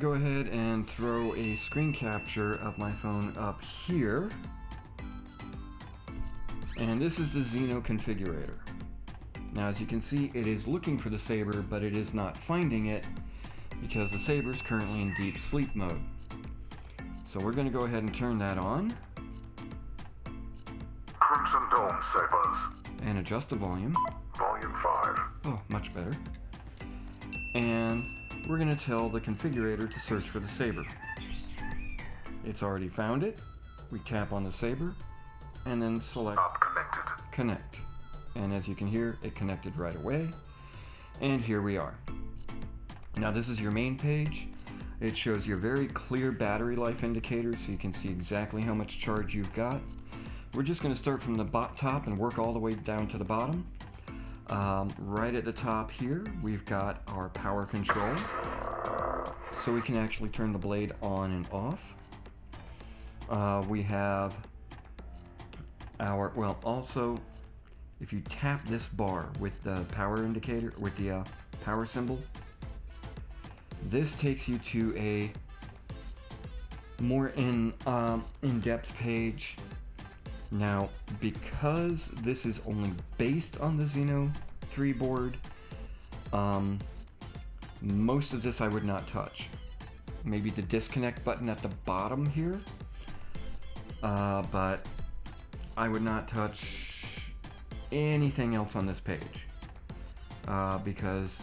go ahead and throw a screen capture of my phone up here. And this is the Xeno Configurator. Now, as you can see, it is looking for the saber, but it is not finding it because the saber is currently in deep sleep mode. So we're going to go ahead and turn that on. Crimson Dawn Sabers. And adjust the volume. Volume 5. Oh, much better. And we're going to tell the configurator to search for the saber. It's already found it. We tap on the saber and then select Not connected. Connect. And as you can hear, it connected right away. And here we are. Now this is your main page. It shows you a very clear battery life indicator so you can see exactly how much charge you've got. We're just going to start from the top and work all the way down to the bottom. Right at the top here, we've got our power control. So we can actually turn the blade on and off. We have our, well, also, if you tap this bar with the power indicator, with the power symbol, this takes you to a more in-depth page. Now, because this is only based on the Xeno 3 board, most of this I would not touch. Maybe the disconnect button at the bottom here, but I would not touch anything else on this page, because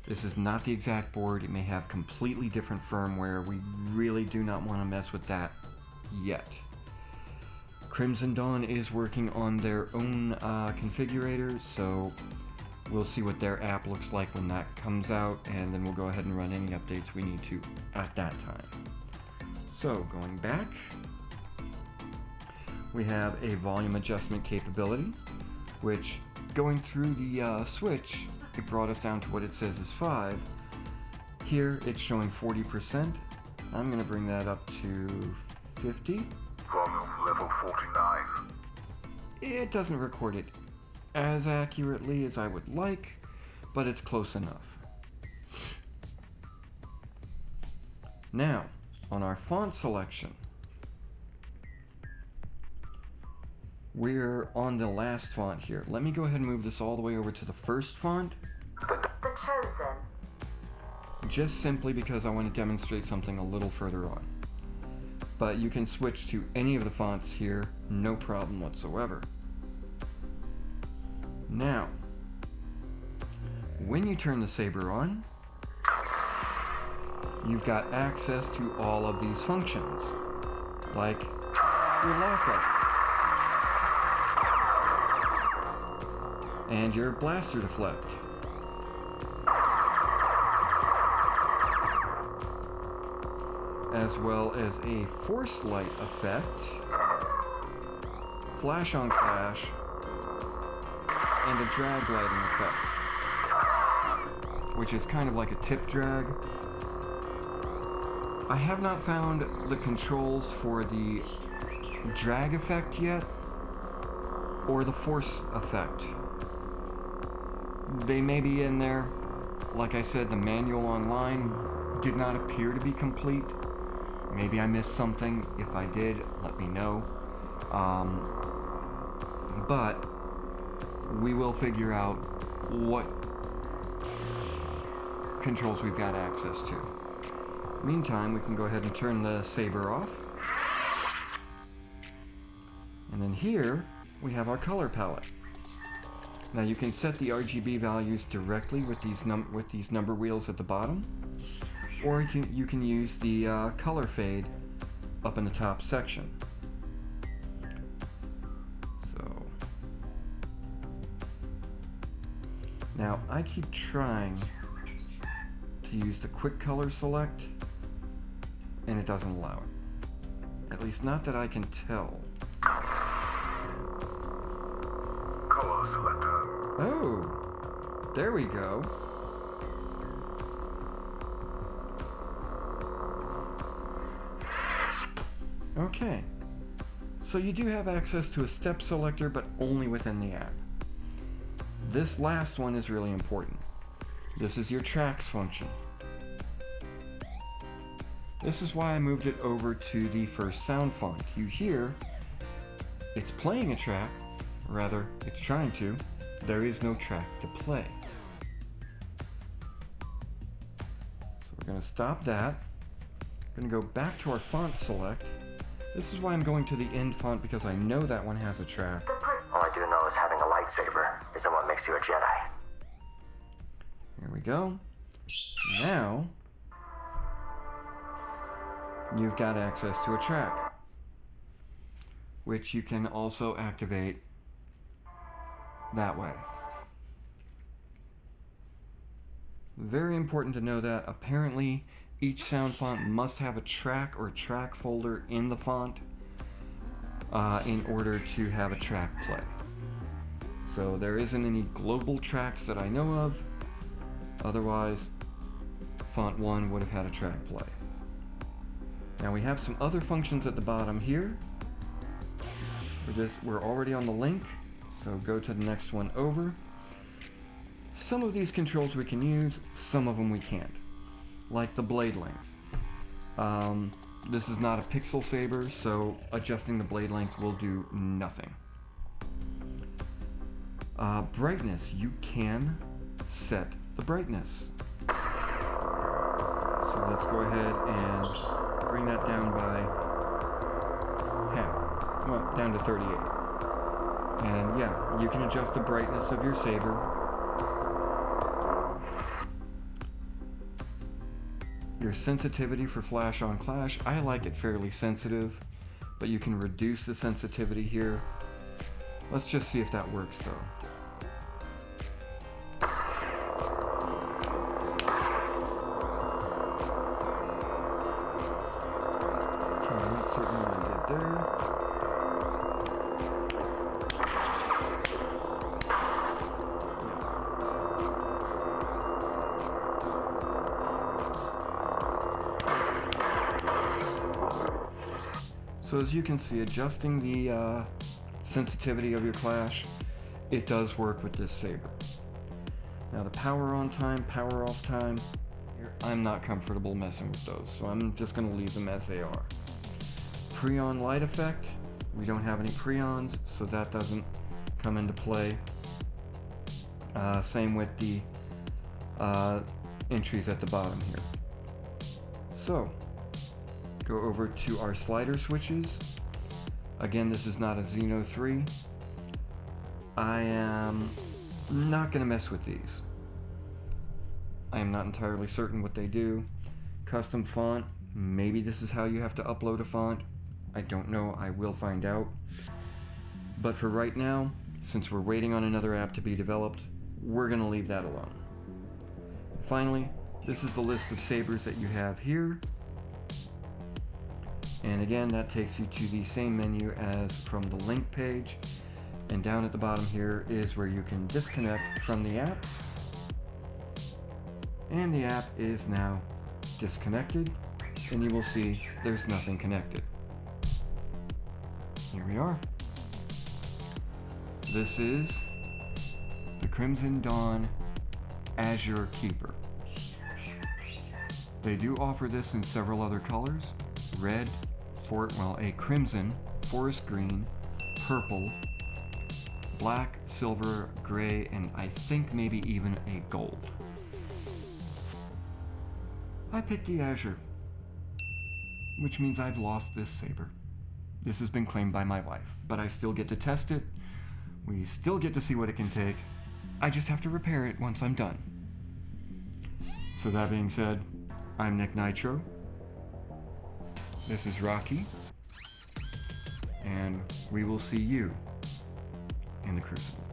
this is not the exact board. It may have completely different firmware. We really do not want to mess with that yet. Crimson Dawn is working on their own configurator, so we'll see what their app looks like when that comes out, and then we'll go ahead and run any updates we need to at that time. So, going back, we have a volume adjustment capability, which, going through the switch, it brought us down to what it says is 5. Here, it's showing 40%. I'm going to bring that up to 50. Volume level 49. It doesn't record it as accurately as I would like, but it's close enough. Now, on our font selection, we're on the last font here. Let me go ahead and move this all the way over to the first font. The Chosen. Just simply because I want to demonstrate something a little further on. But you can switch to any of the fonts here, no problem whatsoever. Now, when you turn the saber on, you've got access to all of these functions, like your lockup and your blaster deflect. As well as a force light effect, flash on clash, and a drag lighting effect, which is kind of like a tip drag. I have not found the controls for the drag effect yet, or the force effect. They may be in there. Like I said, the manual online did not appear to be complete. Maybe I missed something. If I did, let me know. But we will figure out what controls we've got access to. Meantime, we can go ahead and turn the saber off. And then here, we have our color palette. Now you can set the RGB values directly with these number wheels at the bottom, or you can use the color fade up in the top section. So now I keep trying to use the quick color select, and it doesn't allow it. At least not that I can tell. Color selector. Oh, there we go. Okay, so you do have access to a step selector, but only within the app. This last one is really important. This is your tracks function. This is why I moved it over to the first sound font. You hear it's playing a track, rather, it's trying to. There is no track to play. So we're going to stop that. We're going to go back to our font select. This is why I'm going to the end font, because I know that one has a track. All I do know is having a lightsaber isn't what makes you a Jedi. Here we go. Now, you've got access to a track, which you can also activate that way. Very important to know that apparently each sound font must have a track or track folder in the font in order to have a track play. So there isn't any global tracks that I know of. Otherwise, font 1 would have had a track play. Now we have some other functions at the bottom here. We're already on the link, so go to the next one over. Some of these controls we can use, some of them we can't. Like the blade length. This is not a pixel saber, so adjusting the blade length will do nothing. Brightness, you can set the brightness. So let's go ahead and bring that down by half. Well, down to 38. And yeah, you can adjust the brightness of your saber. Your sensitivity for flash on clash, I like it fairly sensitive, but you can reduce the sensitivity here. Let's just see if that works though. Certainly what I did there. So as you can see, adjusting the sensitivity of your clash, it does work with this saber. Now the power on time, power off time, I'm not comfortable messing with those, so I'm just going to leave them as they are. Preon light effect, we don't have any preons, so that doesn't come into play. Same with the entries at the bottom here. So, go over to our slider switches. Again, this is not a Xeno 3. I am not going to mess with these. I am not entirely certain what they do. Custom font, maybe this is how you have to upload a font. I don't know, I will find out. But for right now, since we're waiting on another app to be developed, we're going to leave that alone. Finally, this is the list of sabers that you have here. And again, that takes you to the same menu as from the link page. And down at the bottom here is where you can disconnect from the app. And the app is now disconnected, and you will see there's nothing connected. Here we are. This is the Crimson Dawn Azure Keeper. They do offer this in several other colors: red, a crimson, forest green, purple, black, silver, gray, and I think maybe even a gold. I picked the Azure, which means I've lost this saber. This has been claimed by my wife, but I still get to test it. We still get to see what it can take. I just have to repair it once I'm done. So that being said, I'm Nick Nitro. This is Rocky. And we will see you in the Crucible.